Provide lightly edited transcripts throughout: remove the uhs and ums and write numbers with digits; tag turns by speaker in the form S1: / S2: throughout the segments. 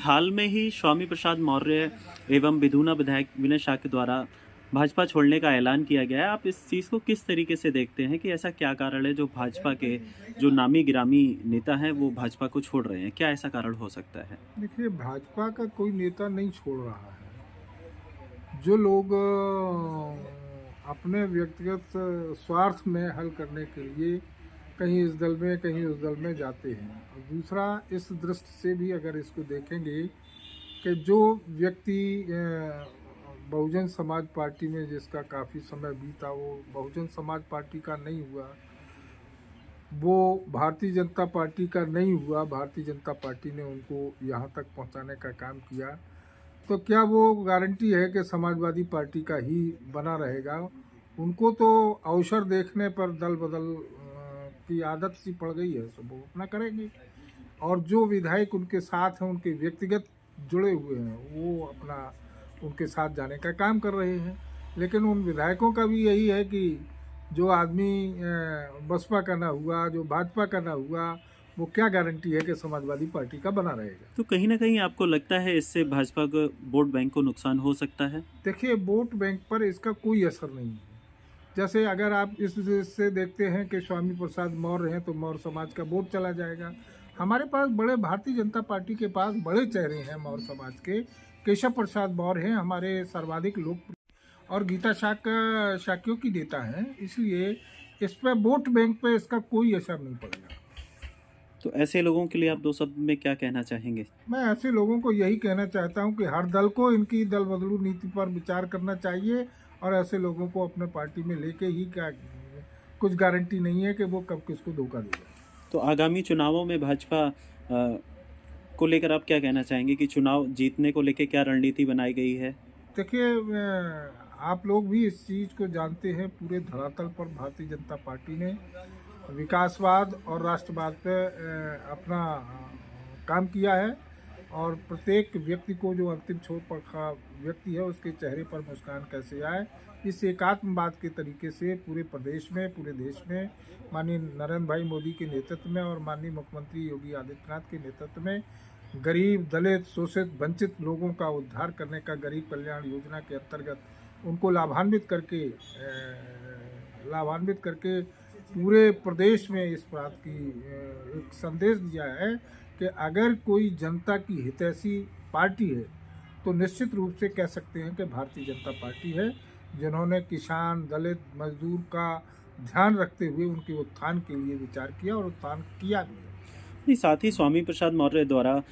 S1: हाल में ही स्वामी प्रसाद मौर्य एवं विधूना विधायक विनय शाह के द्वारा भाजपा छोड़ने का ऐलान किया गया है। आप इस चीज़ को किस तरीके से देखते हैं कि ऐसा क्या कारण है जो भाजपा के जो नामी गिरामी नेता हैं वो भाजपा को छोड़ रहे हैं? क्या ऐसा कारण हो सकता है?
S2: देखिए, भाजपा का कोई नेता नहीं छोड़ रहा है। जो लोग अपने व्यक्तिगत स्वार्थ में हल करने के लिए कहीं इस दल में कहीं उस दल में जाते हैं। और दूसरा, इस दृष्टि से भी अगर इसको देखेंगे कि जो व्यक्ति बहुजन समाज पार्टी में जिसका काफ़ी समय बीता, वो बहुजन समाज पार्टी का नहीं हुआ, वो भारतीय जनता पार्टी का नहीं हुआ, भारतीय जनता पार्टी ने उनको यहाँ तक पहुँचाने का काम किया, तो क्या वो गारंटी है कि समाजवादी पार्टी का ही बना रहेगा? उनको तो अवसर देखने पर दल बदल की आदत सी पड़ गई है, सो वो अपना करेंगे। और जो विधायक उनके साथ हैं, उनके व्यक्तिगत जुड़े हुए हैं, वो अपना उनके साथ जाने का काम कर रहे हैं। लेकिन उन विधायकों का भी यही है कि जो आदमी बसपा का ना हुआ, जो भाजपा का ना हुआ, वो क्या गारंटी है कि समाजवादी पार्टी का बना रहेगा?
S1: तो कहीं ना कहीं आपको लगता है इससे भाजपा को वोट बैंक को नुकसान हो सकता है?
S2: देखिए, वोट बैंक पर इसका कोई असर नहीं है। जैसे अगर आप इस से देखते हैं कि स्वामी प्रसाद मौर्य हैं, तो मौर्य समाज का वोट चला जाएगा। हमारे पास बड़े भारतीय जनता पार्टी के पास बड़े चेहरे हैं मौर्य समाज के। केशव प्रसाद मौर्य हैं हमारे सर्वाधिक लोकप्रिय, और गीता शाक्यों की नेता हैं, इसलिए इस पर वोट बैंक पे इसका कोई असर नहीं पड़ेगा।
S1: तो ऐसे लोगों के लिए आप दो शब्द में क्या कहना चाहेंगे?
S2: मैं ऐसे लोगों को यही कहना चाहता हूं कि हर दल को इनकी दल बदलू नीति पर विचार करना चाहिए, और ऐसे लोगों को अपने पार्टी में लेके ही क्या, कुछ गारंटी नहीं है कि वो कब किसको धोखा देगा।
S1: तो आगामी चुनावों में भाजपा को लेकर आप क्या कहना चाहेंगे कि चुनाव जीतने को लेकर क्या रणनीति बनाई गई है?
S2: देखिए, आप लोग भी इस चीज़ को जानते हैं, पूरे धरातल पर भारतीय जनता पार्टी ने विकासवाद और राष्ट्रवाद पे अपना काम किया है। और प्रत्येक व्यक्ति को, जो अंतिम छोर पर खड़ा व्यक्ति है, उसके चेहरे पर मुस्कान कैसे आए, इस एकात्मवाद के तरीके से पूरे प्रदेश में, पूरे देश में माननीय नरेंद्र भाई मोदी के नेतृत्व में और माननीय मुख्यमंत्री योगी आदित्यनाथ के नेतृत्व में गरीब, दलित, शोषित, वंचित लोगों का उद्धार करने का, गरीब कल्याण योजना के अंतर्गत उनको लाभान्वित करके पूरे प्रदेश में इस बात की एक संदेश दिया है कि अगर कोई जनता की हितैषी पार्टी है, तो निश्चित रूप से कह सकते हैं कि भारतीय जनता पार्टी है, जिन्होंने किसान, दलित, मजदूर का ध्यान रखते हुए उनके उत्थान के लिए विचार किया और उत्थान किया भी है।
S1: नहीं, साथ ही स्वामी प्रसाद मौर्य द्वारा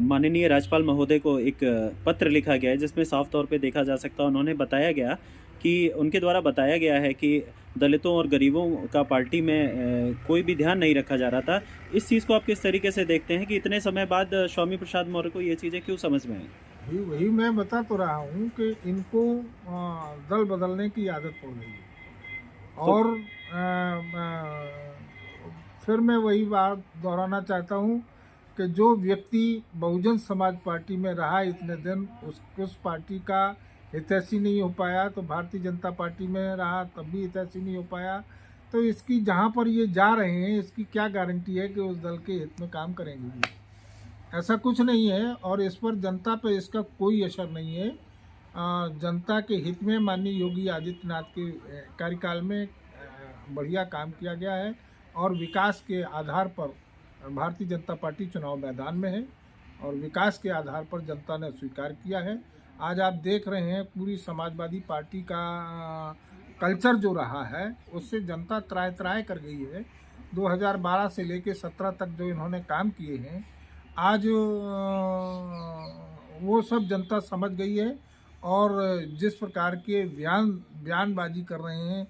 S1: माननीय राज्यपाल महोदय को एक पत्र लिखा गया है जिसमें साफ तौर पे देखा जा सकता है, उन्होंने बताया गया कि उनके द्वारा बताया गया है कि दलितों और गरीबों का पार्टी में कोई भी ध्यान नहीं रखा जा रहा था। इस चीज़ को आप किस तरीके से देखते हैं कि इतने समय बाद स्वामी प्रसाद मौर्य को ये चीज़ें क्यों समझ में आई?
S2: वही मैं बता तो रहा हूँ कि इनको दल बदलने की आदत पड़ गई है।
S1: तो
S2: और फिर मैं वही बात दोहराना चाहता हूँ कि जो व्यक्ति बहुजन समाज पार्टी में रहा इतने दिन, उस पार्टी का हितैषी नहीं हो पाया, तो भारतीय जनता पार्टी में रहा तब भी हितैषी नहीं हो पाया, तो इसकी जहाँ पर ये जा रहे हैं, इसकी क्या गारंटी है कि उस दल के हित में काम करेंगे भी? ऐसा कुछ नहीं है, और इस पर जनता पे इसका कोई असर नहीं है। जनता के हित में माननीय योगी आदित्यनाथ के कार्यकाल में बढ़िया काम किया गया है, और विकास के आधार पर भारतीय जनता पार्टी चुनाव मैदान में है, और विकास के आधार पर जनता ने स्वीकार किया है। आज आप देख रहे हैं पूरी समाजवादी पार्टी का कल्चर जो रहा है, उससे जनता त्राय त्राय कर गई है। 2012 से लेकर 17 तक जो इन्होंने काम किए हैं, आज वो सब जनता समझ गई है। और जिस प्रकार के बयानबाजी कर रहे हैं,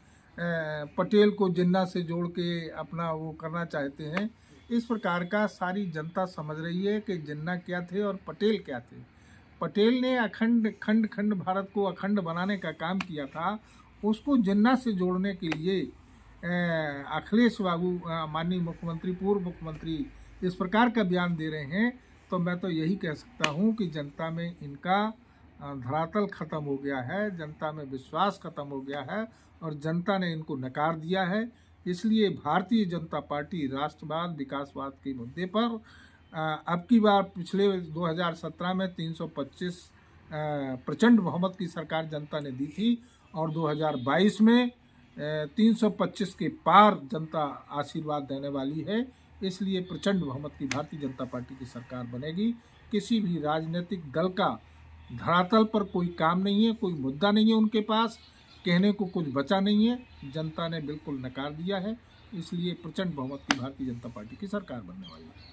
S2: पटेल को जिन्ना से जोड़ के अपना वो करना चाहते हैं, इस प्रकार का सारी जनता समझ रही है कि जिन्ना क्या थे और पटेल क्या थे। पटेल ने खंड खंड भारत को अखंड बनाने का काम किया था, उसको जिन्ना से जोड़ने के लिए अखिलेश बाबू, माननीय मुख्यमंत्री, पूर्व मुख्यमंत्री, इस प्रकार का बयान दे रहे हैं। तो मैं तो यही कह सकता हूँ कि जनता में इनका धरातल खत्म हो गया है, जनता में विश्वास खत्म हो गया है, और जनता ने इनको नकार दिया है। इसलिए भारतीय जनता पार्टी राष्ट्रवाद, विकासवाद के मुद्दे पर अब की बार पिछले 2017 में 325 प्रचंड बहुमत की सरकार जनता ने दी थी और 2022 में 325 के पार जनता आशीर्वाद देने वाली है। इसलिए प्रचंड बहुमत की भारतीय जनता पार्टी की सरकार बनेगी। किसी भी राजनीतिक दल का धरातल पर कोई काम नहीं है, कोई मुद्दा नहीं है उनके पास, कहने को कुछ बचा नहीं है। जनता ने बिल्कुल नकार दिया है। इसलिए प्रचंड बहुमत की भारतीय जनता पार्टी की सरकार बनने वाली है।